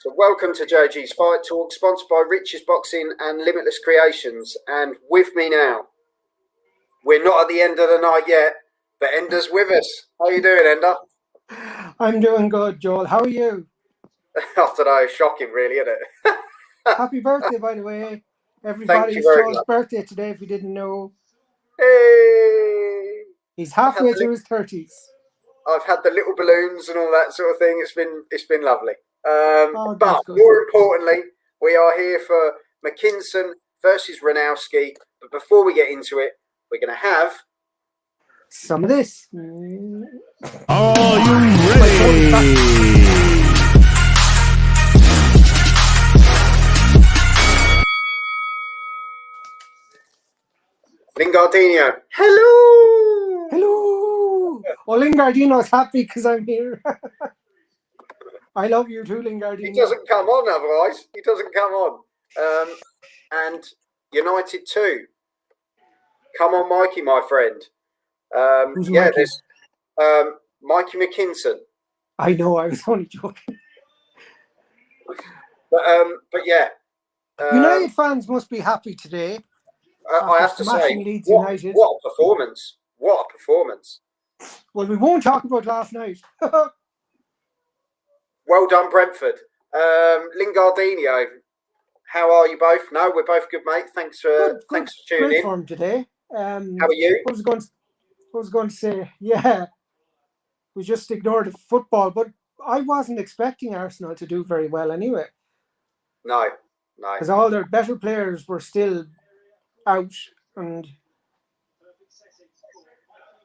So welcome to JG's Fight Talk, sponsored by Rich's Boxing and Limitless Creations. And with me now, we're not at the end of the night yet, but Ender's with us. How you doing, Ender? I'm doing good, Joel. How are you? I don't know, shocking really, isn't it? Happy birthday, by the way. Everybody's Joel's birthday today, if you didn't know. Hey! He's halfway through his 30s. I've had the little balloons and all that sort of thing. It's been lovely. But good. More importantly, we are here for McKinson versus Runowski. But before we get into it, we're going to have some of this. Are you ready? Lingardino. Hello. Hello. Well, Lingardino's happy because I'm here. I love you too, Lingardino. He doesn't come on otherwise. He doesn't come on. And United 2. Come on, Mikey, my friend. Who's yeah, Mikey? There's Mikey McKinson. I know, I was only joking. But yeah. United fans must be happy today. I have to say, Leeds what a performance. What a performance. Well, we won't talk about last night. Well done, Brentford. Lingardino, how are you both? No, we're both good, mate. Thanks for tuning great in. form today. How are you? I was going to say, yeah, we just ignored the football, but I wasn't expecting Arsenal to do very well anyway. No. Because all their better players were still out, and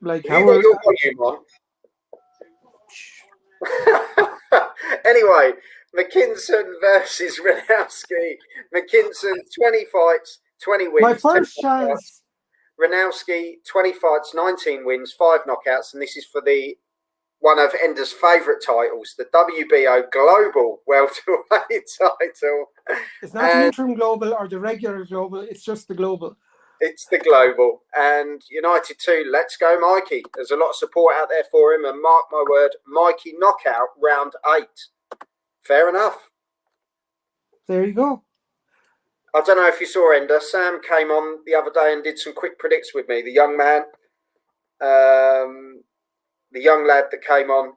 like you got your volume on. Anyway, McKinson versus Runowski. McKinson, 20 fights, 20 wins. My first chance. Runowski, 20 fights, 19 wins, 5 knockouts, and this is for one of Ender's favourite titles, the WBO Global Welterweight title. It's not the interim global or the regular global, it's just the global. It's the global. And United 2, let's go Mikey. There's a lot of support out there for him, and mark my word, Mikey knockout round 8. Fair enough. There you go. I don't know if you saw Ender. Sam came on the other day and did some quick predicts with me. The young man, the young lad that came on,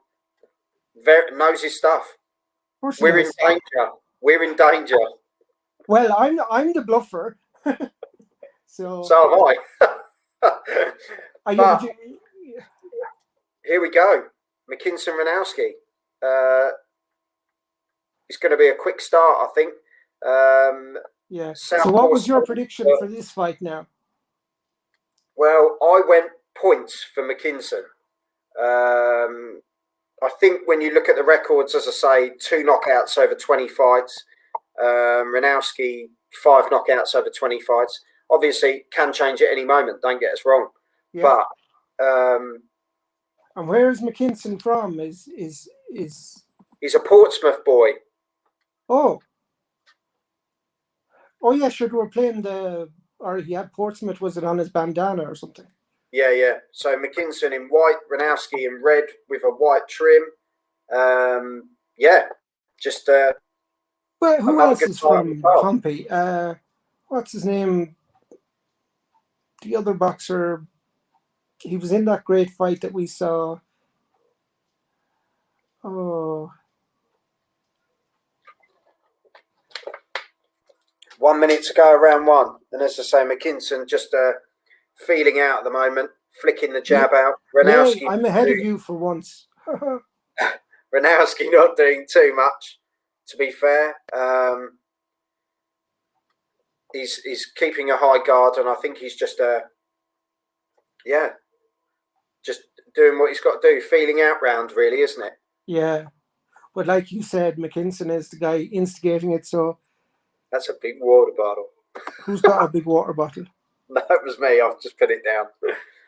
knows his stuff. We're in danger. We're in danger. Well, I'm the bluffer. So am I. Here we go. McKinson Runowski. It's going to be a quick start, I think. Yeah. So what was your prediction for this fight now? Well, I went points for McKinson. I think when you look at the records, as I say, 2 knockouts over 20 fights. Runowski, 5 knockouts over 20 fights. Obviously, can change at any moment. Don't get us wrong. Yeah. But and where is McKinson from? Is he's a Portsmouth boy. Oh yeah, sure. We're playing or he had Portsmouth. Was it on his bandana or something? Yeah. So McKinson in white, Runowski in red with a white trim. Just. Well, who else is from Pompey? What's his name? The other boxer. He was in that great fight that we saw. Oh. 1 minute to go, round 1. And as I say, McKinson just feeling out at the moment, flicking the jab out. Runowski. Yeah, I'm ahead of you for once. Runowski not doing too much, to be fair. He's keeping a high guard, and I think he's just just doing what he's got to do, feeling out round, really, isn't it? Yeah. But like you said, McKinson is the guy instigating it, so... That's a big water bottle. Who's got a big water bottle? That was me. I've just put it down.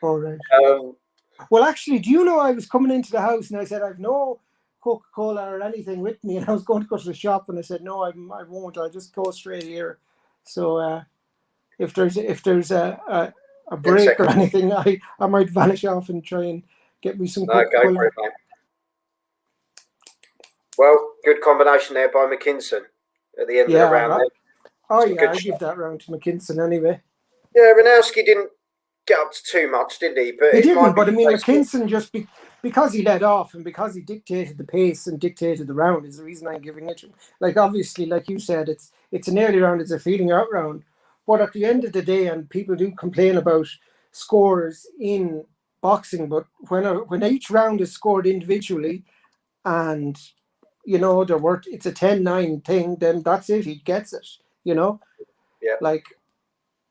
All right. Well, actually, do you know I was coming into the house and I said I've no Coca-Cola or anything with me, and I was going to go to the shop and I said no, I won't. I'll just go straight here. So if there's a break or anything, I might vanish off and try and get me some Coca-Cola. Go for it, mate. Well, good combination there by McKinson at the end of the round. Right. Oh, Some yeah, I'd give that round to McKinson anyway. Yeah, Runowski didn't get up to too much, did he? But he didn't, but I mean, McKinson just because he led off and because he dictated the pace and dictated the round is the reason I'm giving it to him. Like, obviously, like you said, it's an early round, it's a feeling out round. But at the end of the day, and people do complain about scores in boxing, but when each round is scored individually and, you know, it's a 10-9 thing, then that's it. He gets it, you know? Yeah. Like,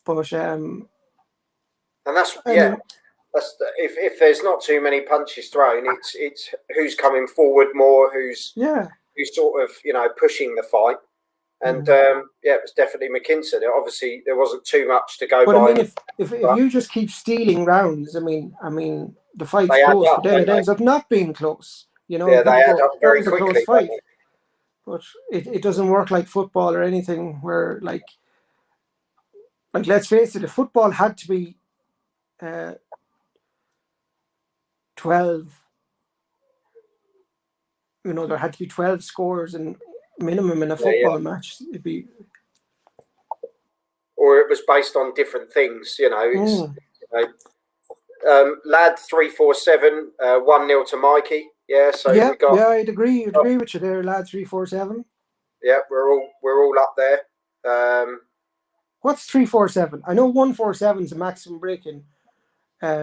but... and that's, if there's not too many punches thrown, it's who's coming forward more, who's sort of, you know, pushing the fight. And it was definitely McKinson. Obviously, there wasn't too much to go by. But I mean, if you just keep stealing rounds, I mean, the fight's close, but then it ends up not being close. You know, they add up very that was quickly. A close fight. But it doesn't work like football or anything where, like let's face it, if football had to be 12, you know, there had to be 12 scores and minimum in a football match. It'd be, or it was based on different things, you know. Lad 347, 1-0 to Mikey. Yeah, so we got. Yeah, I'd agree with you there, Lad 347. Yeah, we're all up there. What's 347? I know 147 is a maximum break in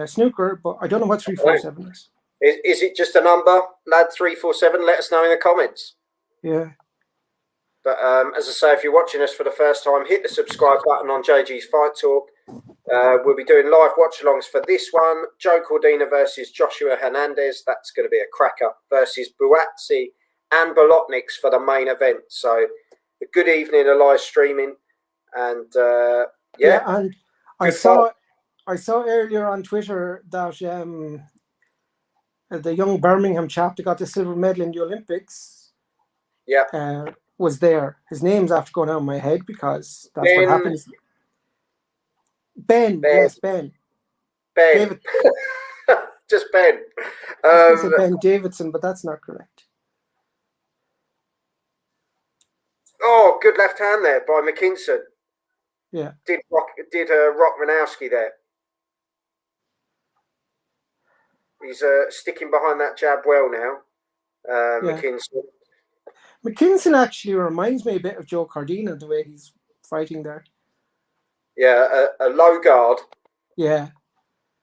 snooker, but I don't know what 347 is. Is it just a number, Lad 347? Let us know in the comments. Yeah. But as I say, if you're watching us for the first time, hit the subscribe button on JG's Fight Talk. We'll be doing live watch-alongs for this one. Joe Cordina versus Joshua Hernandez. That's going to be a cracker. Versus Buatsi and Bolotniks for the main event. So a good evening of live streaming. And and I saw earlier on Twitter that the young Birmingham chap that got the silver medal in the Olympics was there. His name's after going out of my head because that's what happens. Ben. Yes, Ben. David. Just Ben. I said Ben Davidson, but that's not correct. Oh, good left hand there by McKinson. Yeah. Did rock Runowski there. He's sticking behind that jab well now, McKinson. McKinson actually reminds me a bit of Joe Cordina, the way he's fighting there. Yeah, a low guard. Yeah.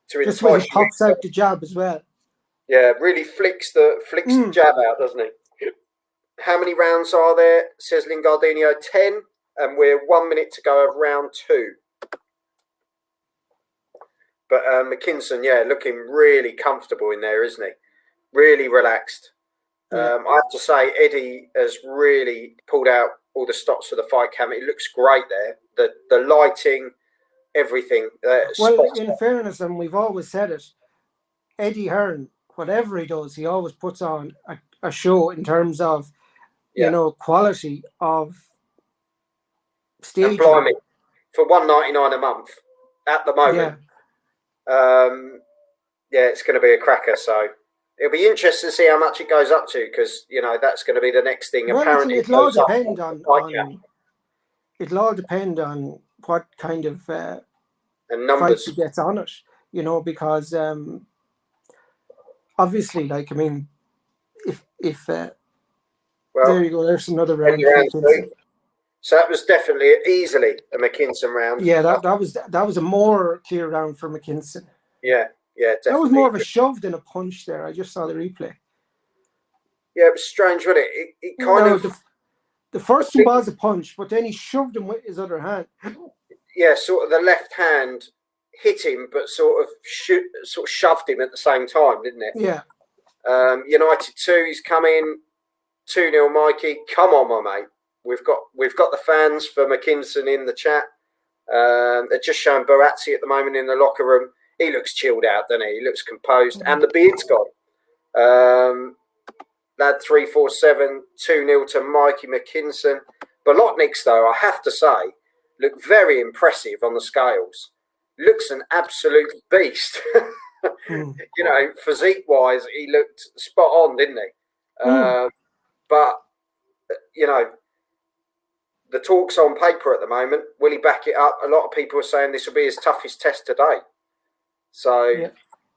To just when he pops out the jab as well. Yeah, really flicks the jab out, doesn't he? How many rounds are there? Says Lingardino, 10, and we're 1 minute to go of round 2. But McKinson, looking really comfortable in there, isn't he? Really relaxed. I have to say, Eddie has really pulled out all the stops for the fight cam. It looks great there. The lighting, everything. Well, in fairness, and we've always said it, Eddie Hearn, whatever he does, he always puts on a show in terms of, you know, quality of staging. And blimey, for $199 a month at the moment. It's going to be a cracker. So it'll be interesting to see how much it goes up to, because you know that's going to be the next thing. Well, apparently, it'll all depend on what kind of and numbers he gets on it. You know, because obviously, like, I mean, if there you go, there's another round. So that was definitely easily a McKinson round. Yeah, that was a more clear round for McKinson. Yeah, definitely. That was more of a shove than a punch there. I just saw the replay. Yeah, it was strange, wasn't it? It kind of... The first one was a punch, but then he shoved him with his other hand. Yeah, sort of the left hand hit him, but sort of shoved him at the same time, didn't it? Yeah. United 2, he's come in. 2-0 Mikey. Come on, my mate. We've got the fans for McKinson in the chat. They're just showing Buatsi at the moment in the locker room. He looks chilled out, doesn't he? He looks composed, and the beard's gone. Lad 347, 2-0 to Mikey McKinson. Bolotniks, though, I have to say, look very impressive on the scales. Looks an absolute beast. You know, physique-wise, he looked spot on, didn't he? But, you know, the talk's on paper at the moment. Will he back it up? A lot of people are saying this will be his toughest test today. So,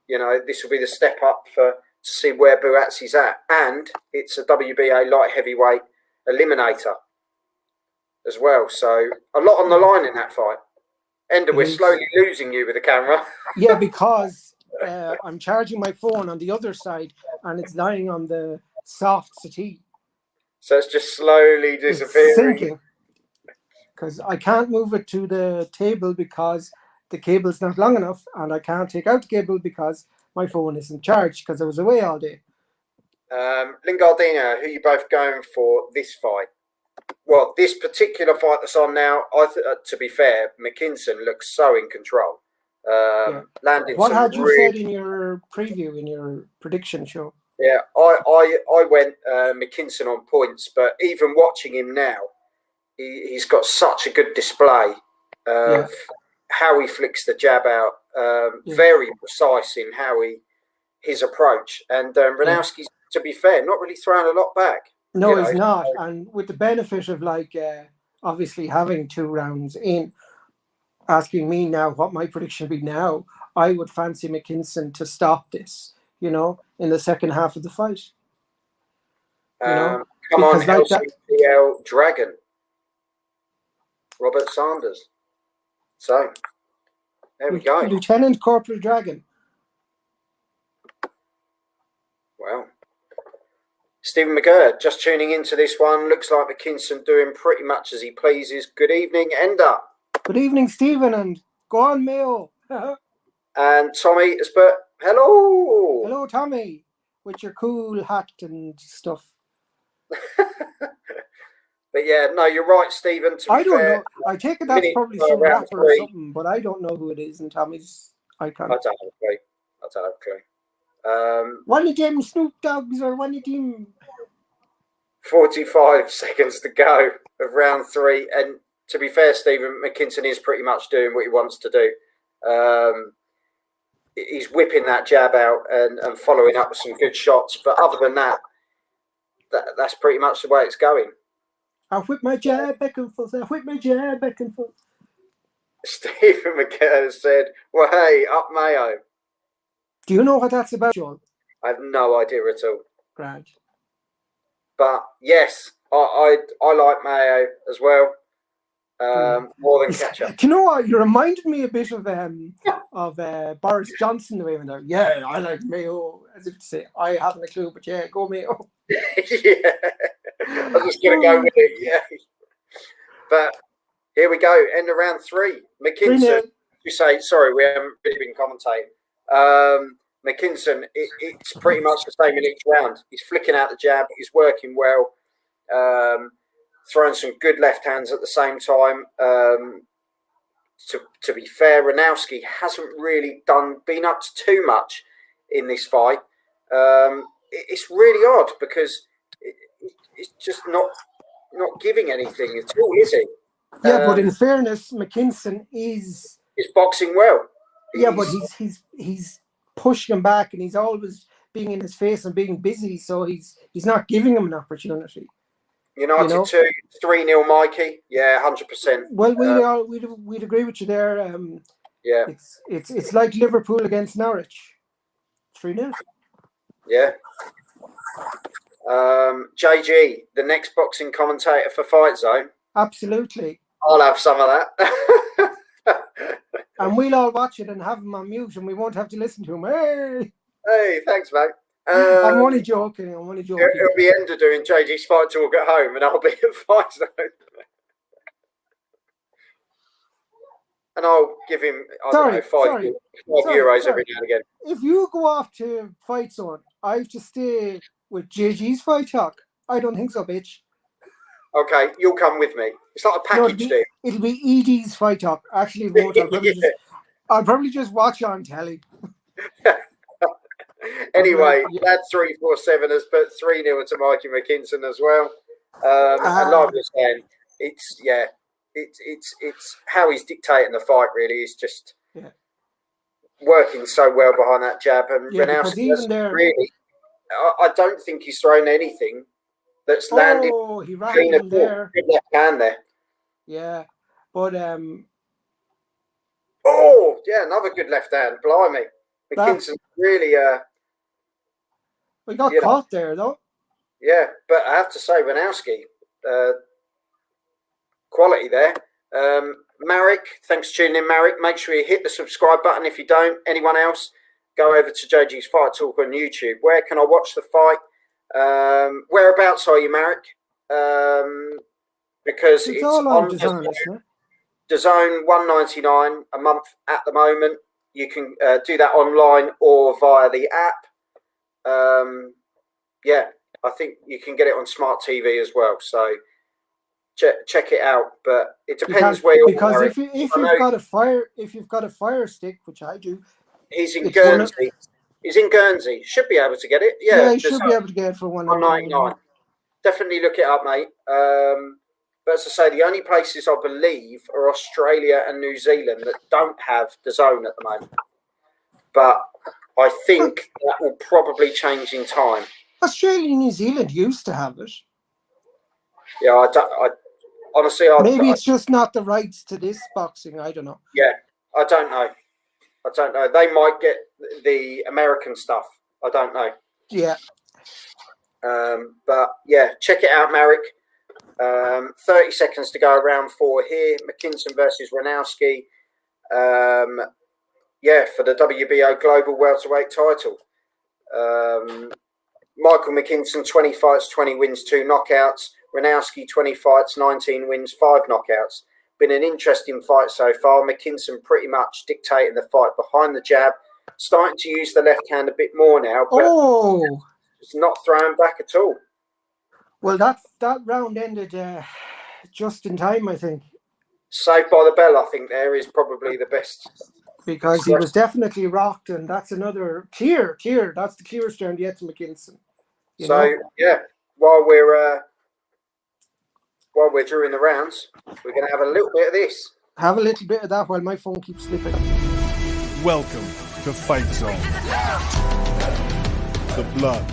you know, this will be the step up to see where Buatsi's at. And it's a WBA light heavyweight eliminator as well. So a lot on the line in that fight. Ender, we're slowly losing you with the camera. Yeah, because I'm charging my phone on the other side and it's lying on the soft settee. So it's just slowly disappearing. It's sinking. Because I can't move it to the table because the cable's not long enough, and I can't take out the cable because my phone isn't charged because I was away all day. Lingardino, who are you both going for this fight? Well, this particular fight that's on now, to be fair, McKinson looks so in control. Landed what had you really... said in your preview, in your prediction show? Yeah, I went McKinson on points, but even watching him now, he's got such a good display of how he flicks the jab out. Very precise in how his approach. And Runowski's, to be fair, not really throwing a lot back. No, he's not. And with the benefit of obviously having 2 rounds in, asking me now what my prediction would be now, I would fancy McKinson to stop this, you know, in the second half of the fight. You know? Come on, LCPL Dragon. Robert Sanders. So, there we go. Lieutenant Corporal Dragon. Well, Stephen McGurr, just tuning into this one. Looks like McKinson doing pretty much as he pleases. Good evening, Ender. Good evening, Stephen, and go on, Mayo. And Tommy has put, hello. Hello, Tommy, with your cool hat and stuff. But yeah, no, you're right, Stephen. I don't know. I take it that's probably some rapper or something, but I don't know who it is. And Tommy's, I can't. I don't have a clue. One of them Snoop Dogs or one of them. 45 seconds to go of round 3. And to be fair, Stephen, McKinson is pretty much doing what he wants to do. He's whipping that jab out and following up with some good shots. But other than that, that's pretty much the way it's going. I whip my jab back and forth. I whip my jab back and forth. Stephen McKenna said, well, hey, up Mayo. Do you know what that's about, Joel? I have no idea at all. Grand. But yes, I like Mayo as well. More than ketchup. Do you know what? You reminded me a bit of Boris Johnson the way when they're, yeah, I like Mayo, as if to say, I haven't a clue, but yeah, go Mayo. Yeah, I'm just gonna go with it. Yeah, but here we go. End of round 3. McKinson. You say sorry, we haven't really been commentating. McKinson, it's pretty much the same in each round. He's flicking out the jab. He's working well. Throwing some good left hands at the same time. To be fair, Runowski hasn't really been up to too much in this fight. It's really odd because it's just not giving anything at all, is he? Yeah, but in fairness, McKinson is boxing well. But he's pushing him back, and he's always being in his face and being busy, so he's not giving him an opportunity. United 2, 3-0 Mikey. Yeah, 100%. Well, we'd agree with you there. Yeah, it's like Liverpool against Norwich, 3-0. Yeah. JG, the next boxing commentator for Fight Zone. Absolutely. I'll have some of that. And we'll all watch it and have him on mute, and we won't have to listen to him. Hey, thanks, mate. I'm only joking. It'll be Ender doing JG's fight talk at home, and I'll be at Fight Zone. And I'll give him, don't know, 5 euros every now and again. If you go off to Fight Zone, I have to stay with JG's Fight Talk. I don't think so, bitch. Okay, you'll come with me. It's like a package deal. It'll be ED's Fight Talk. Actually, I'll probably just watch on telly. Anyway, Lad 347 has put 3-0 to Mikey McKinson as well. And like we're saying, it's how he's dictating the fight. Really, he's just working so well behind that jab. And Runowski really, I don't think he's thrown anything that's landed. Oh, he rocked him there. Good left hand there. Yeah, but oh yeah, another good left hand. Blimey, McKinson really we got caught there though. Yeah, but I have to say, Runowski, quality there. Marek, thanks for tuning in, Marek. Make sure you hit the subscribe button if you don't. Anyone else, go over to JG's Fight Talk on YouTube. Where can I watch the fight? Whereabouts are you, Marek? Because it's all on DAZN, isn't it? DAZN, $1.99 a month at the moment. You can do that online or via the app. Yeah, I think you can get it on smart TV as well. So check it out. But it depends where you're. Because if you've got a fire stick, which I do, he's in Guernsey. He's in Guernsey. Should be able to get it. Yeah, you should be able to get it for $1.99. Definitely look it up, mate. But as I say, the only places I believe are Australia and New Zealand that don't have DAZN at the moment. But I think that will probably change in time. Australia and New Zealand used to have it. Yeah, honestly, maybe it's just not the rights to this boxing. I don't know. Yeah, I don't know. They might get the American stuff. I don't know. Yeah. But yeah, check it out, Marek. 30 seconds to go, round 4 here. McKinson versus Runowski. Yeah, for the WBO Global Welterweight title. Michael McKinson, 20 fights, 20 wins, 2 knockouts. Runowski, 20 fights, 19 wins, 5 knockouts. Been an interesting fight so far. McKinson pretty much dictating the fight behind the jab. Starting to use the left hand a bit more now, but it's not throwing back at all. Well, that round ended just in time, I think. Saved by the bell, I think, there is probably the best. Because he was definitely rocked, and that's another clear. That's the clearest round yet to McKinson. Yeah, while we're during the rounds, we're going to have a little bit of this. Have a little bit of that while my phone keeps slipping. Welcome to Fight Zone. The blood,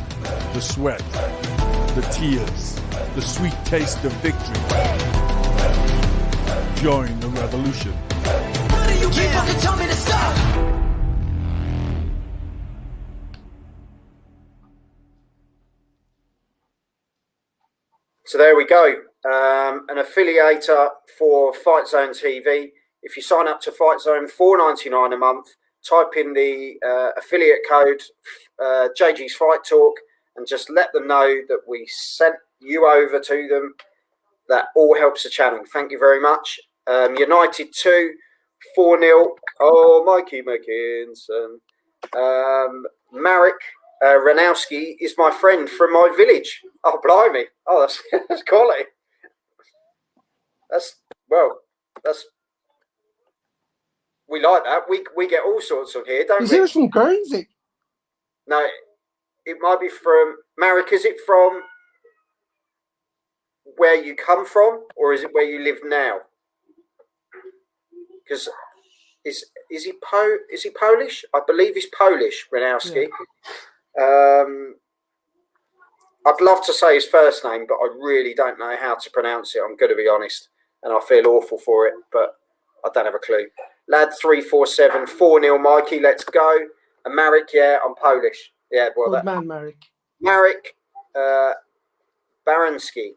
the sweat, the tears, the sweet taste of victory. Join the revolution. You keep fucking telling me to stop. So there we go. An affiliator for Fight Zone TV. If you sign up to Fight Zone, $4.99 a month, type in the affiliate code JG's Fight Talk and just let them know that we sent you over to them. That all helps the channel. Thank you very much. United 2, 4-0. Oh, Mikey McKinson. Marek Runowski is my friend from my village. Oh, blimey. Oh, that's quality. We like that. We get all sorts on here, don't we? He's from Guernsey. No, it might be from Marek. Is it from where you come from, or is it where you live now? Because is he Polish? I believe he's Polish, Runowski. Yeah. I'd love to say his first name, but I really don't know how to pronounce it. I'm going to be honest, and I feel awful for it, but I don't have a clue. Lad 347, 4-0, Mikey. Let's go. And Marek, yeah, I'm Polish. Yeah, well, good man, Marek. Marek Baranski,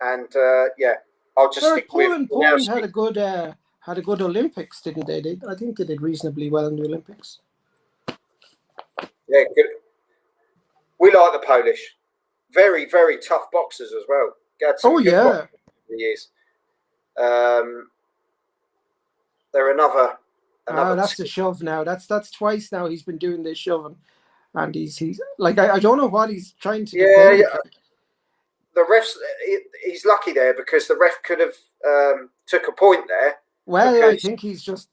and yeah, I'll just stick with. Poland had a good Olympics, didn't they? I think they did reasonably well in the Olympics. Yeah, good. We like the Polish. Very, very tough boxers as well. Oh yeah. Years. They're another. That's a shove now. That's twice now he's been doing this shoving, and he's like I don't know what he's trying to do. Yeah. The refs, he's lucky there because the ref could have took a point there. Well, I think he's just,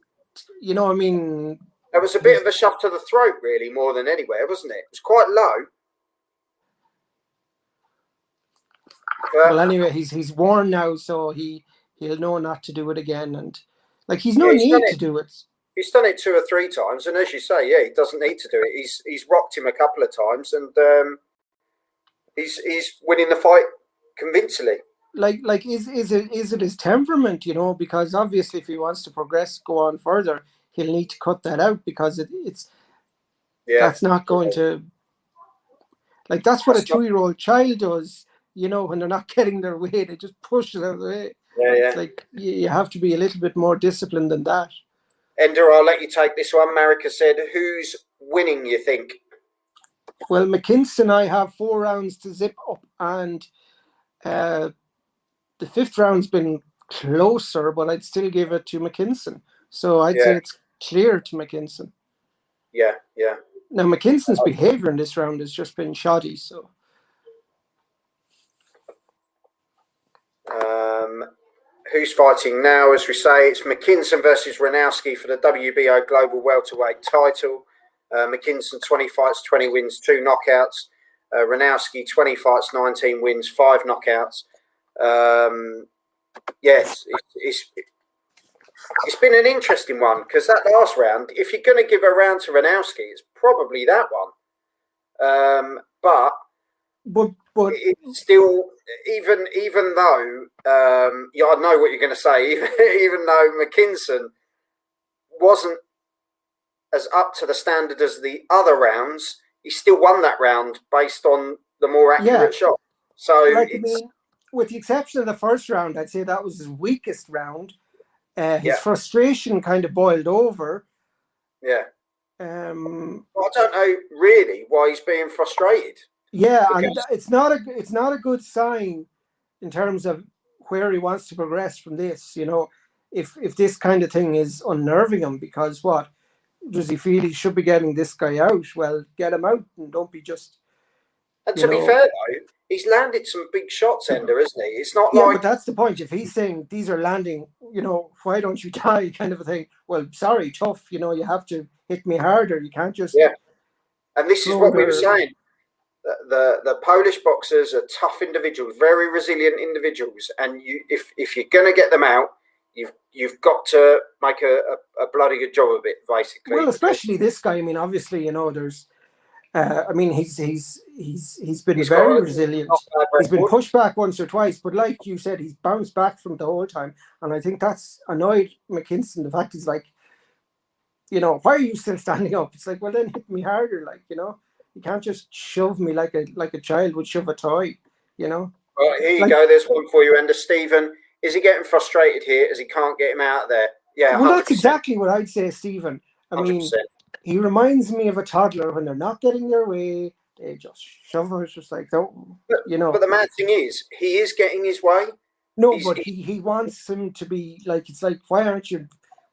you know, I mean, it was a bit of a shove to the throat, really, more than anywhere, wasn't it? It was quite low. Well, anyway, he's warned now, so he'll know not to do it again, and like he's no need to do it. He's done it 2 or 3 times, and as you say, yeah, he doesn't need to do it. He's rocked him a couple of times, and he's winning the fight convincingly. Like is it his temperament, you know? Because obviously, if he wants to progress, go on further, he'll need to cut that out because it's that's not going to, like, that's what a 2-year-old child does, you know, when they're not getting their way, they just push it out of the way. It's like you have to be a little bit more disciplined than that. Ender, I'll let you take this one. Marika said, who's winning, you think? Well, McKinson, I have 4 rounds to zip up, and the 5th round's been closer, but I'd still give it to McKinson. So I'd say it's clear to McKinson. Yeah. Now, McKinson's behaviour in this round has just been shoddy, so... Who's fighting now? As we say, it's McKinson versus Runowski for the WBO Global Welterweight title. McKinson 20 fights, 20 wins, 2 knockouts. Runowski 20 fights, 19 wins, 5 knockouts. Yes, it's been an interesting one because that last round, if you're going to give a round to Runowski, it's probably that one. But it's still, even though I know what you're going to say, even though McKinson wasn't as up to the standard as the other rounds, he still won that round based on the more accurate shot. So like, I mean, with the exception of the first round, I'd say that was his weakest round. His frustration kind of boiled over. Yeah. I don't know really why he's being frustrated. Yeah, and it's not a good sign in terms of where he wants to progress from this. You know, if this kind of thing is unnerving him, because what does he feel he should be getting this guy out? Well, get him out and don't be just. And to be fair though, he's landed some big shots, Ender, isn't he? It's not like. But that's the point. If he's saying these are landing, you know, why don't you die, kind of a thing. Well, sorry, tough. You know, you have to hit me harder. You can't just. Yeah. And this is what we were saying. The Polish boxers are tough individuals, very resilient individuals, and if you're going to get them out, you've got to make a bloody good job of it, basically. Well, especially this guy. I mean, obviously, you know, there's. I mean, he's been very resilient. He's been pushed back once or twice, but like you said, he's bounced back from the whole time, and I think that's annoyed McKinson. The fact he's like, you know, why are you still standing up? It's like, well, then hit me harder, like, you know. You can't just shove me like a child would shove a toy, you know. Well, here you go. There's one for you, Ender. Stephen, is he getting frustrated here as he can't get him out of there? Yeah. Well, 100%. That's exactly what I'd say, Stephen. I mean, 100%. He reminds me of a toddler when they're not getting their way. They just shove us, just like, don't, you know. But the mad thing is, he is getting his way. No, but he wants him to be like, it's like, why haven't you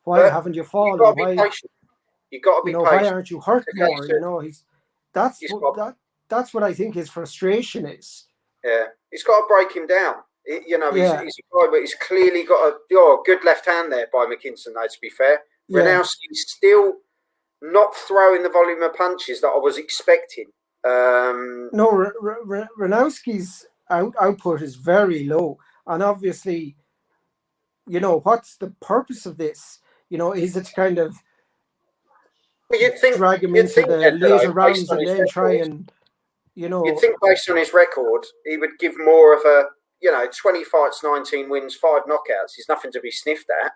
fallen? You've got to be patient. You've got to be patient. Why aren't you hurt more? You know, that's what I think his frustration is. Yeah, he's got to break him down. You know, he's a guy, but he's clearly got a good left hand there by McKinson, though, to be fair. Yeah. Runowski's still not throwing the volume of punches that I was expecting. No, Runowski's output is very low. And obviously, you know, what's the purpose of this? You know, is it to kind of drag him into the later rounds and then try and, you know... You'd think based on his record, he would give more of a, you know, 20 fights, 19 wins, 5 knockouts. He's nothing to be sniffed at.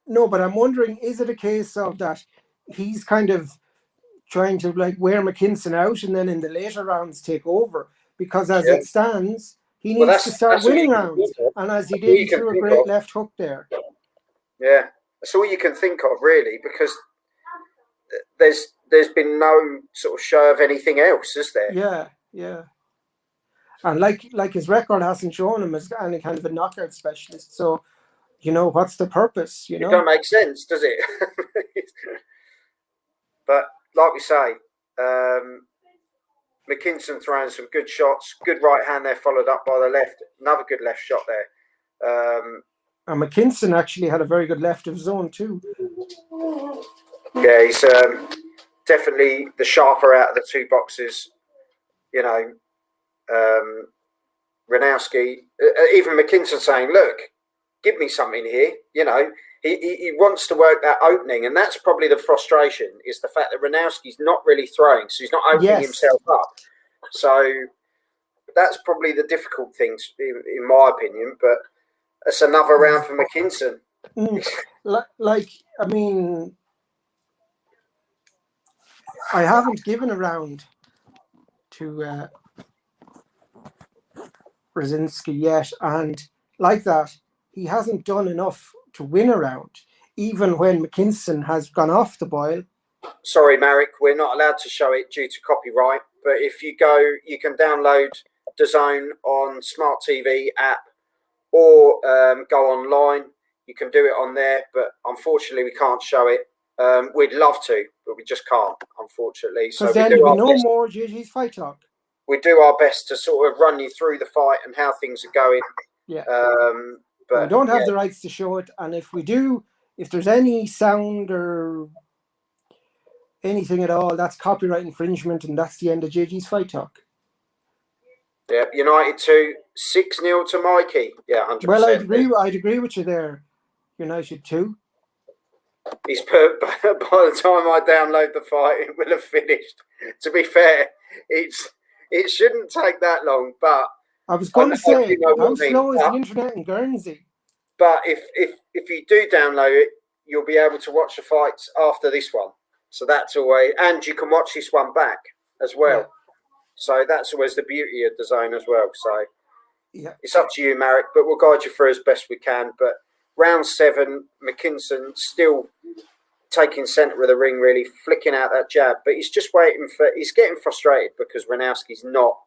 No, but I'm wondering, is it a case of that he's kind of trying to, like, wear McKinson out and then in the later rounds take over? Because as it stands, he needs to start winning rounds. And as he did, he threw a great left hook there. Yeah. That's all you can think of, really, because there's been no sort of show of anything else, is there? Yeah. And like his record hasn't shown him as any kind of a knockout specialist. So, you know, what's the purpose? You know, it don't make sense, does it? But like we say, McKinson throwing some good shots, good right hand there, followed up by the left. Another good left shot there. And McKinson actually had a very good left of his own too. Yeah, he's definitely the sharper out of the two boxers. You know, Runowski, even McKinson saying, look, give me something here. You know, he wants to work that opening, and that's probably the frustration, is the fact that Runowski's not really throwing, so he's not opening himself up. So that's probably the difficult thing, in my opinion. But it's another round for McKinson. I mean, I haven't given a round to Brzezinski yet, and like that, he hasn't done enough to win a round, even when McKinson has gone off the boil. Sorry, Marek, we're not allowed to show it due to copyright, but if you go, you can download DAZN on Smart TV app or go online. You can do it on there, but unfortunately we can't show it. We'd love to, but we just can't, unfortunately. So then there'll be no more JG's Fight Talk. We do our best to sort of run you through the fight and how things are going. Yeah. But we don't have the rights to show it, and if we do, if there's any sound or anything at all, that's copyright infringement, and that's the end of JG's Fight Talk. Yeah, United 2, 6-0 to Mikey. Yeah, 100%. Well, I'd agree with you there. United 2. He's put, by the time I download the fight, it will have finished. To be fair, it shouldn't take that long, but I was going to say, how slow is the internet in Guernsey? But if you do download it, you'll be able to watch the fights after this one. So that's always, and you can watch this one back as well. Yeah. So that's always the beauty of DAZN as well. So yeah, it's up to you, Marek, but we'll guide you through as best we can. But round 7, McKinson still taking centre of the ring, really flicking out that jab, but he's just waiting for. He's getting frustrated because Runowski's not.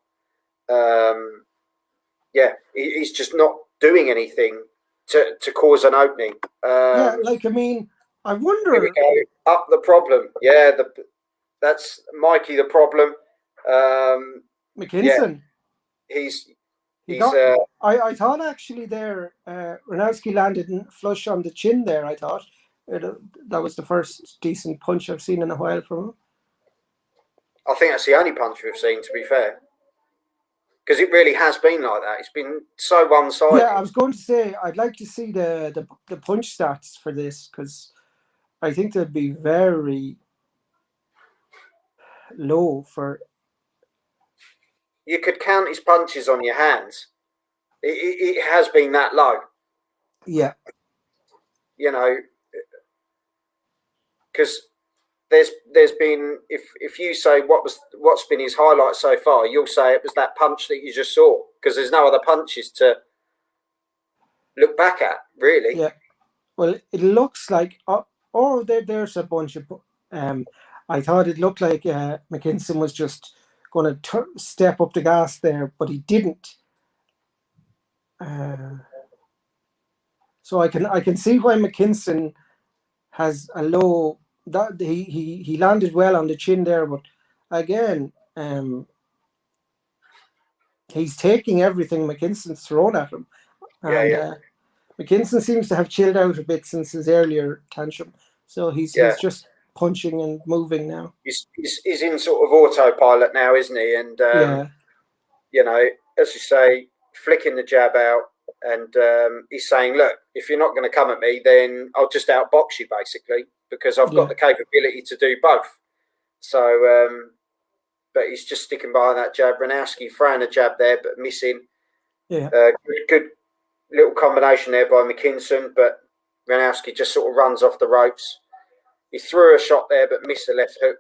He's just not doing anything to cause an opening. I wonder. Here we go. Up the problem. Yeah, that's Mikey. The problem. McKinson. Yeah, I thought actually there, Runowski landed flush on the chin there. I thought that was the first decent punch I've seen in a while from him. I think that's the only punch we've seen, to be fair. Because it really has been like that. It's been so one-sided. Yeah, I was going to say, I'd like to see the punch stats for this, because I think they'd be very low for... You could count his punches on your hands. It has been that low. Yeah. Because there's been, if you say what's been his highlight so far, you'll say it was that punch that you just saw, because there's no other punches to look back at, really. Yeah. Well, it looks like there's a bunch of I thought it looked like McKinson was just going to step up the gas there, but he didn't. So I can see why McKinson has a low. That he landed well on the chin there, but again, he's taking everything McKinson's thrown at him. And McKinson seems to have chilled out a bit since his earlier tantrum, so he's just punching and moving now. He's in sort of autopilot now, isn't he? And as you say, flicking the jab out, and he's saying, "Look, if you're not going to come at me, then I'll just outbox you, basically, because I've got the capability to do both." So, but he's just sticking by that jab. Runowski throwing a jab there, but missing. Yeah, good little combination there by McKinson, but Runowski just sort of runs off the ropes. He threw a shot there, but missed the left hook.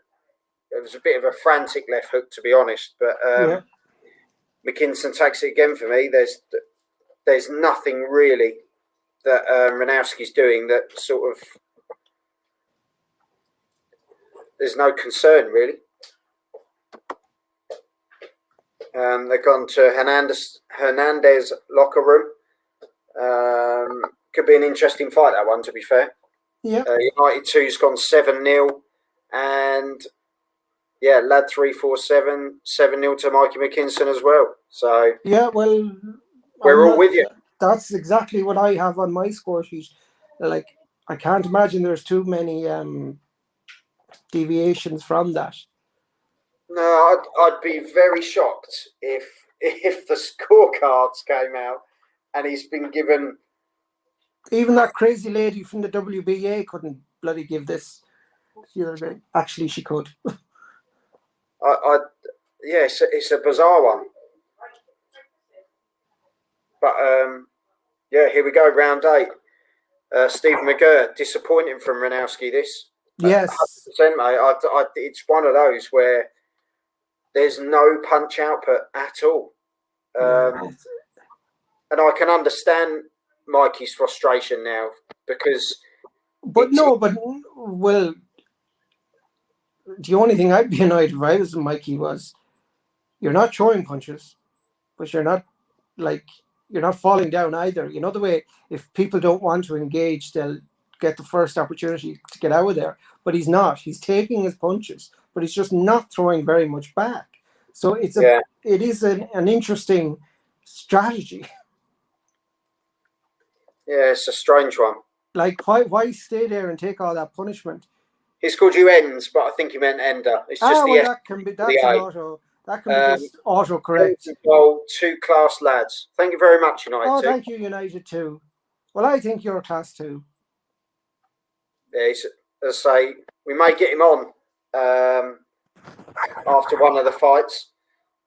It was a bit of a frantic left hook, to be honest. But McKinson takes it again for me. There's nothing really that Runowski's doing that sort of. There's no concern, really. They've gone to Hernandez locker room. Could be an interesting fight, that one, to be fair. Yeah. United 2's gone 7-0. And, Lad 347, 7-0 to Mikey McKinson as well. So, well, we're all with you. That's exactly what I have on my score sheet. Like, I can't imagine there's too many deviations from that. No, I'd be very shocked if the scorecards came out and he's been given. Even that crazy lady from the WBA couldn't bloody give this. Actually, she could. yeah, it's a bizarre one. But yeah, here we go, round 8. Stephen McGurr, disappointing from Runowski. This, Yes, 100%, mate. It's one of those where there's no punch output at all, and I can understand Mikey's frustration now because. But well, the only thing I'd be annoyed if I was Mikey was you're not throwing punches, but you're not falling down either. You know the way if people don't want to engage, they'll get the first opportunity to get out of there. But he's not. He's taking his punches, but he's just not throwing very much back. So it is an interesting strategy. Yeah, it's a strange one. Like why stay there and take all that punishment? He's called you ends, but I think he meant ender. It's just that can be just auto-correct. Goal, 2 class lads. Thank you very much, United. Oh, thank you, United too. Well, I think you're class too. Yeah, as I say, we may get him on after one of the fights,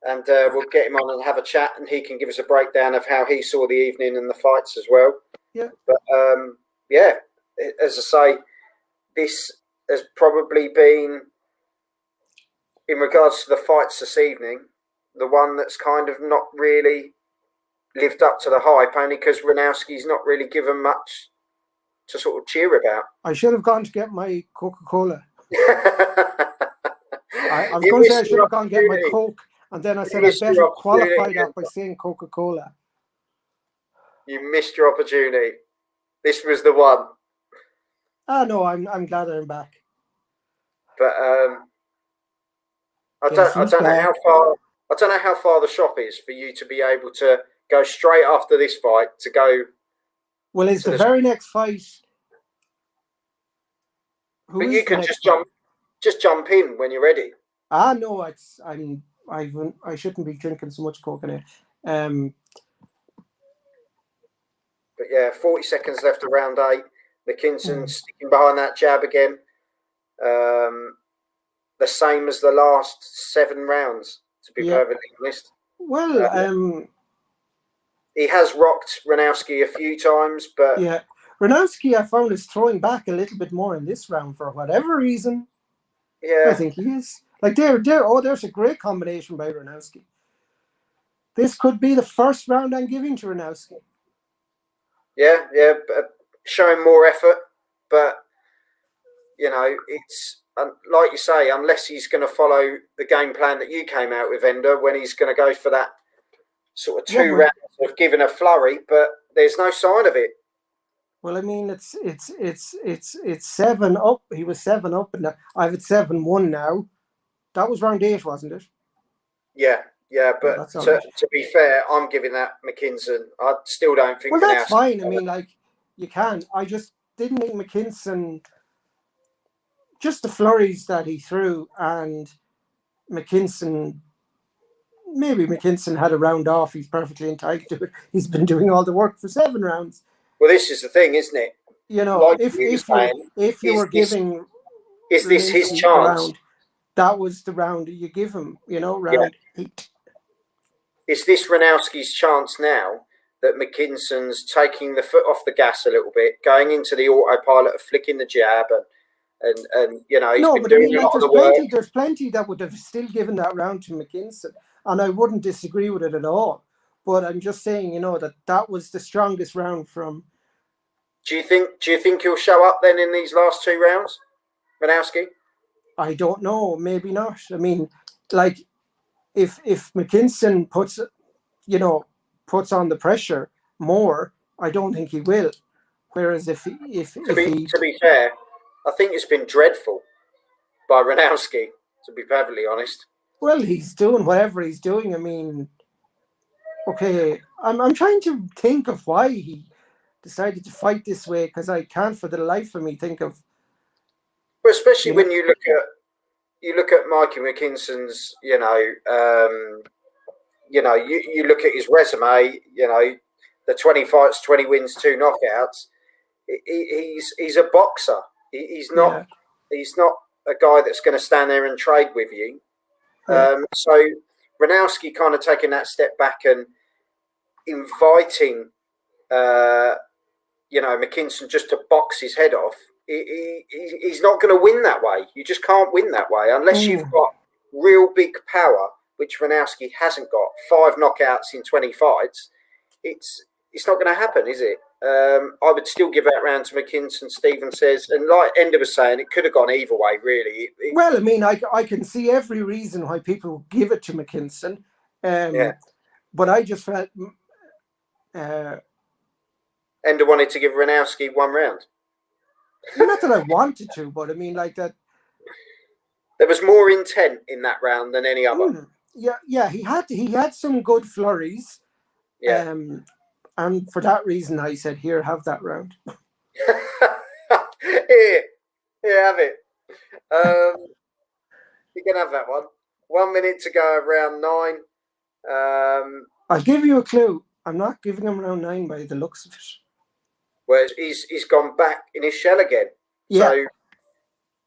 and we'll get him on and have a chat, and he can give us a breakdown of how he saw the evening and the fights as well. Yeah. But yeah, as I say, this has probably been, in regards to the fights this evening, the one that's kind of not really lived up to the hype, only because Runowski's not really given much to sort of cheer about. I should have gone to get my Coca-Cola. I was going to say I should have gone to get my Coke, and then I said I better qualify that by saying Coca-Cola. You missed your opportunity. This was the one. No, I'm glad I'm back. But I don't know how far the shop is for you to be able to go straight after this fight to go. Well, it's the very next fight. But you can just jump in when you're ready. No, I shouldn't be drinking so much Coke in it. But yeah, 40 seconds left of round 8. McKinson sticking behind that jab again. The same as the last 7 rounds, to be perfectly honest. Well, he has rocked Runowski a few times, but yeah, Runowski I found is throwing back a little bit more in this round for whatever reason. Yeah, I think he is. Like there's a great combination by Runowski. This could be the first round I'm giving to Runowski. Yeah, showing more effort, but you know, it's like you say, unless he's going to follow the game plan that you came out with, Ender, when he's going to go for that sort of 2 rounds of giving a flurry, but there's no sign of it. Well, I mean, it's 7 up. He was 7 up, and I've at 7-1 now. That was round 8, wasn't it? Yeah, but to be fair, I'm giving that McKinson. I still don't think. Well, that's fine. I mean, like, you can. I just didn't think McKinson. Just the flurries that he threw, and McKinson. Maybe McKinson had a round off. He's perfectly entitled to it. He's been doing all the work for 7 rounds. Well, this is the thing, isn't it? You know, like if you were giving, is this his chance? Round, that was the round you give him. You know, round 8. Is this Runowski's chance now that McKinson's taking the foot off the gas a little bit, going into the autopilot of flicking the jab, and you know, he's been doing a lot of the work. There's plenty that would have still given that round to McKinson, and I wouldn't disagree with it at all. But I'm just saying, you know, that was the strongest round from. Do you think he'll show up then in these last 2 rounds, Runowski? I don't know. Maybe not. I mean, like, if McKinson puts on the pressure more, I don't think he will. Whereas if to be fair, I think it's been dreadful by Runowski, to be perfectly honest. Well, he's doing whatever he's doing. I mean, okay, I'm trying to think of why he decided to fight this way, because I can't for the life of me think of. Well, especially when you look at Mikey McKinson's, you look at his resume, you know, the 20 fights, 20 wins, 2 knockouts. He's a boxer. He's not a guy that's going to stand there and trade with you. So Runowski kind of taking that step back and inviting, McKinson just to box his head off. He's not going to win that way. You just can't win that way unless you've got real big power, which Runowski hasn't got. 5 knockouts in 20 fights. It's not going to happen, is it? I would still give that round to McKinson, Stephen says. And like Ender was saying, it could have gone either way, really. Well, I mean, I can see every reason why people give it to McKinson. But I just felt... Ender wanted to give Runowski 1 round. Not that I wanted to, but I mean, like that... There was more intent in that round than any other. Yeah, he had some good flurries. Yeah. And for that reason, I said, here, have that round. Here, have it. You can have that one. 1 minute to go of round 9. I'll give you a clue. I'm not giving him round 9 by the looks of it. Well, he's gone back in his shell again. Yeah. So,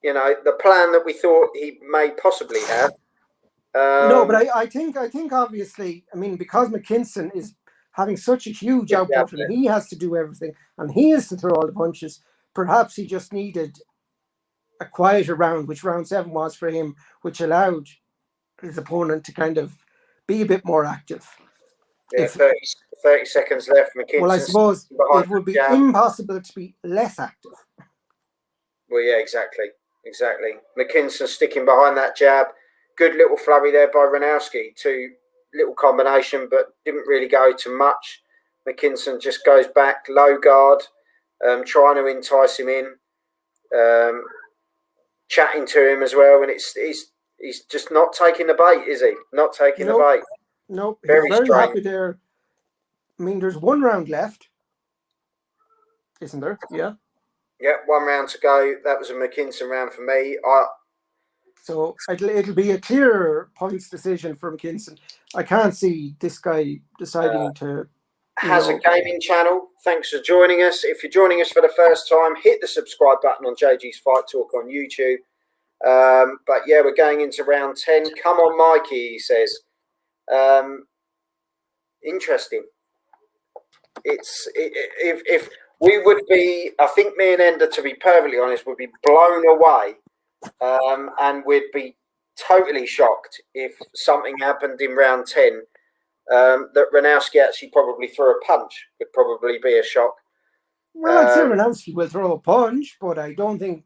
the plan that we thought he may possibly have. No, but I think obviously, I mean, because McKinson is having such a huge output and he has to do everything and he has to throw all the punches, perhaps he just needed a quieter round, which round 7 was for him, which allowed his opponent to kind of be a bit more active. Yeah, 30 seconds left. McKinson. Well, I suppose it would be impossible to be less active. Well, yeah, exactly. McKinson sticking behind that jab. Good little flurry there by Runowski. 2 little combination, but didn't really go to much. McKinson just goes back, low guard, trying to entice him in, chatting to him as well. And he's just not taking the bait, is he? Not taking the bait. Nope, very happy there. I mean, there's 1 round left, isn't there? Yeah. Yeah, 1 round to go. That was a McKinson round for me. So it'll be a clear points decision for McKinson. I can't see this guy deciding to... Hazza Gaming channel. Thanks for joining us. If you're joining us for the first time, hit the subscribe button on JG's Fight Talk on YouTube. But yeah, we're going into round 10. Come on, Mikey, he says. Interesting. If we would be, I think me and Ender, to be perfectly honest, would be blown away, and we'd be totally shocked if something happened in round 10 that Runowski actually probably threw a punch. Would probably be a shock. Well, I'd say Runowski will throw a punch, but I don't think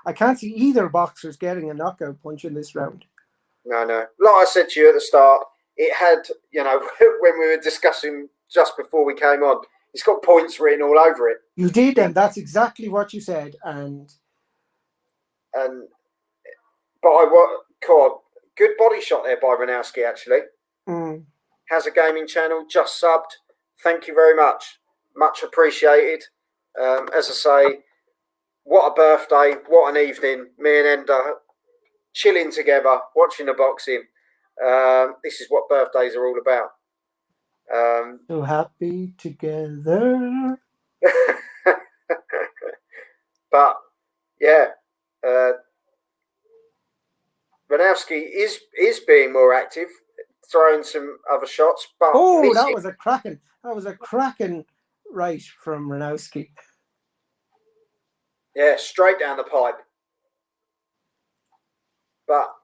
I can't see either boxers getting a knockout punch in this round. No. Like I said to you at the start, it had, when we were discussing just before we came on, it's got points written all over it. You did, and that's exactly what you said. Good body shot there by Runowski, actually. Has a gaming channel, just subbed. Thank you very much. Much appreciated. As I say, what a birthday, what an evening. Me and Ender chilling together, watching the boxing. This is what birthdays are all about. So happy together. But yeah, Runowski is being more active, throwing some other shots. But that was a cracking right from Runowski. Yeah, straight down the pipe. But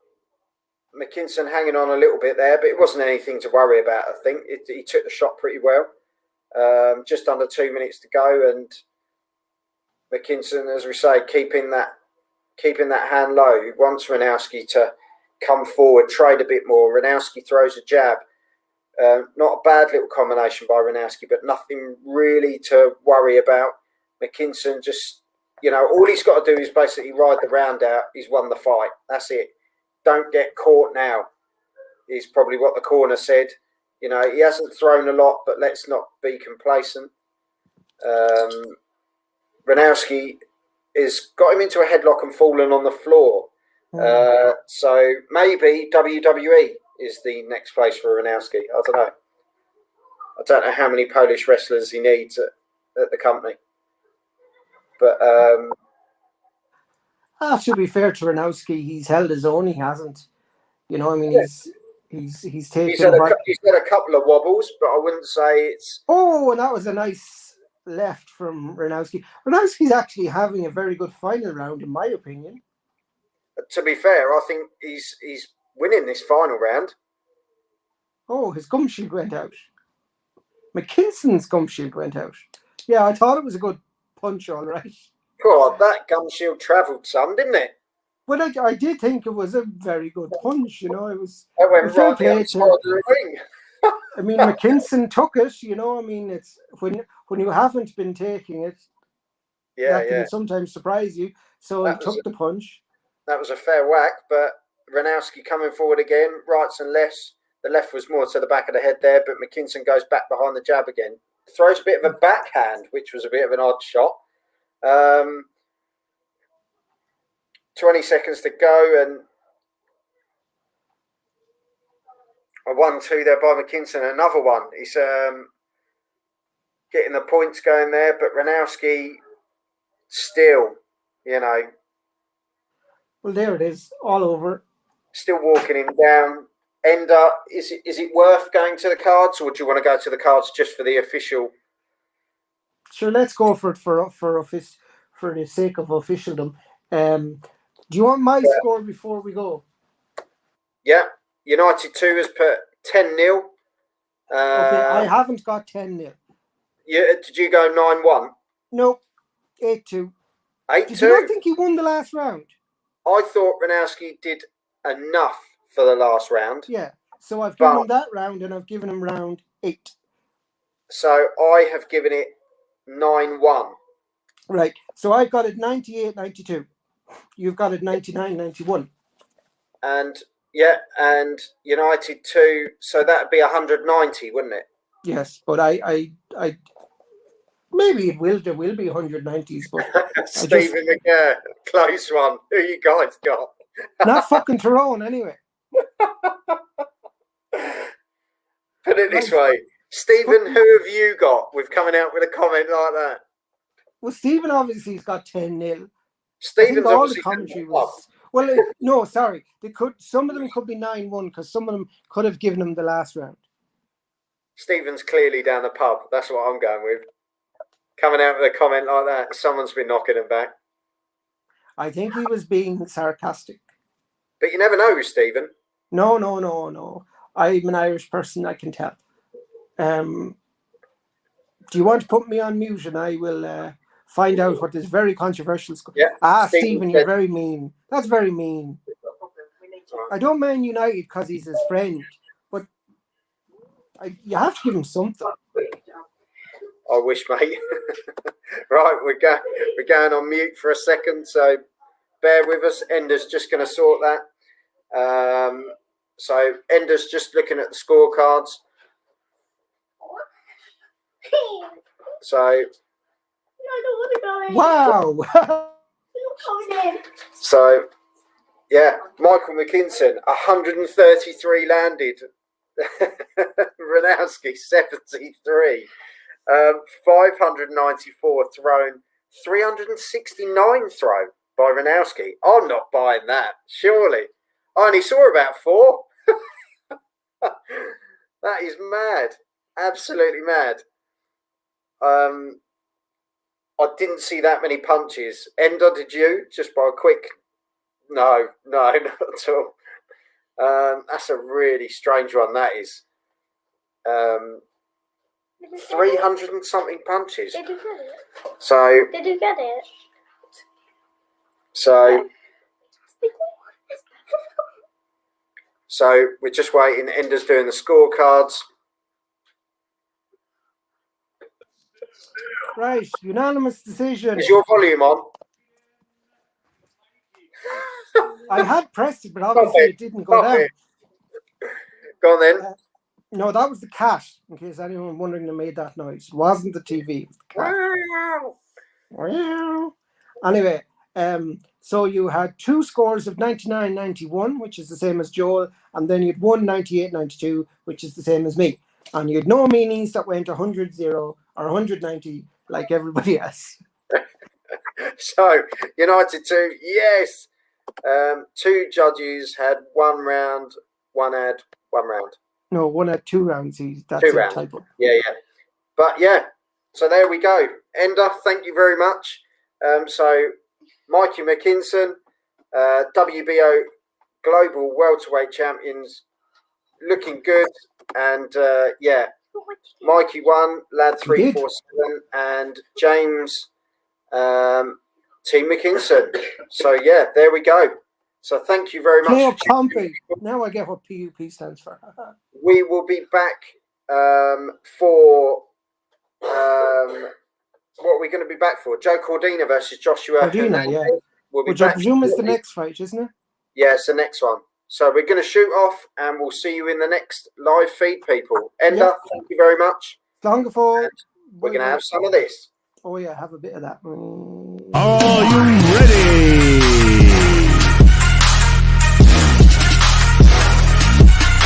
McKinson hanging on a little bit there, but it wasn't anything to worry about. I think he took the shot pretty well. Just under 2 minutes to go, and McKinson, as we say, keeping that hand low. He wants Runowski to come forward, trade a bit more. Runowski throws a jab. Not a bad little combination by Runowski, but nothing really to worry about. McKinson just, all he's got to do is basically ride the round out. He's won the fight. That's it. Don't get caught now, is probably what the corner said. He hasn't thrown a lot, but let's not be complacent. Runowski has got him into a headlock and fallen on the floor. So maybe WWE is the next place for Runowski. I don't know. I don't know how many Polish wrestlers he needs at the company. But to be fair to Runowski, he's held his own. He hasn't You know, I mean, Yeah. he's taken. He's had a couple of wobbles, but I wouldn't say it's. Oh, and that was a nice left from Runowski. Runowski's actually having a very good final round, in my opinion. To be fair, I think he's winning this final round. Oh, his gum shield went out. McKinson's gum shield went out. Yeah, I thought it was a good punch, all right. God, that gum shield travelled some, didn't it? Well, I did think it was a very good punch, you know. It was. It went fair right play down the to- side of the ring. I mean, McKinson took it, you know. I mean, it's when you haven't been taking it, that can sometimes surprise you. So he took the punch. That was a fair whack, but Runowski coming forward again, rights and lefts. The left was more to the back of the head there, but McKinson goes back behind the jab again. Throws a bit of a backhand, which was a bit of an odd shot. 20 seconds to go, and a 1-2 there by McKinson. Another one. He's getting the points going there, but Runowski still, you know. Well, there it is, all over. Still walking him down. Ender, is it worth going to the cards, or do you want to go to the cards just for the official? Sure, let's go for it for the sake of officialdom. Do you want my score before we go? Yeah, United 2 has put 10-0. Okay, I haven't got 10-0. Did you go 9-1? Nope, 8-2. 8-2? Did you not think he won the last round? I thought Runowski did enough for the last round. Yeah, so I've given him that round, and I've given him round 8. So I have given it 9-1. Right, so I've got it 98-92. You've got it 99-91. And United 2, so that'd be 190, wouldn't it? Yes, but I maybe there will be 190s, but Stephen McGurr, close one. Who you guys got? Not fucking Tyrone anyway. Put it this way, Stephen, who have you got with coming out with a comment like that? Well, Stephen obviously's got 10-0. Stephen's all obviously the commentary was. Well, no, sorry. Some of them could be 9-1 because some of them could have given him the last round. Stephen's clearly down the pub. That's what I'm going with. Coming out with a comment like that, someone's been knocking him back. I think he was being sarcastic. But you never know with Stephen. No. I'm an Irish person, I can tell. Do you want to put me on mute and I will find out what this very controversial score? Yeah. Stephen, you're very mean. That's very mean. I don't mind United because he's his friend, but you have to give him something. I wish, mate. Right, we're going on mute for a second, so bear with us. Ender's just going to sort that. So Ender's just looking at the scorecards. So wow. So yeah, Michael McKinson 133 landed. Runowski 73. 594 thrown, 369 thrown by Runowski. I'm not buying that, surely. I only saw about 4. That is mad. Absolutely mad. I didn't see that many punches. Ender, did you? Just by a quick... No, not at all. That's a really strange one, that is. 300 and something punches. Did you get it? So... Did you get it? So we're just waiting. Ender's doing the scorecards. Right, unanimous decision. Is your volume on? I had pressed it, but obviously it didn't go down. Go on then. No, that was the cat, in case anyone wondering who made that noise. It wasn't the TV, it was the cat. Wow. Anyway, so you had 2 scores of 99-91, which is the same as Joel, and then you had 1 98-92, which is the same as me. And you had no meanings that went 100-0 or 190 like everybody else. So, United 2, yes. Two judges had 1 round, one had 1 round. No, one had 2 rounds. That's 2 rounds. type of. Yeah. But yeah, so there we go. Ender, thank you very much. So Mikey McKinson, WBO Global Welterweight Champions, looking good. And yeah, Mikey won, Lad 347, and James Team McKinson. So yeah, there we go. So thank you very much. Claire Pompey. Now I get what PUP stands for. We will be back for what are we going to be back for? Joe Cordina versus Joshua. Cordina, yeah. We'll be Which I back presume is the shortly. next fight, isn't it? Yeah, it's the next one. So we're going to shoot off, and we'll see you in the next live feed, people. Ender, thank you very much. Longafall. We're going to have some of this. Oh yeah, have a bit of that. Are you ready?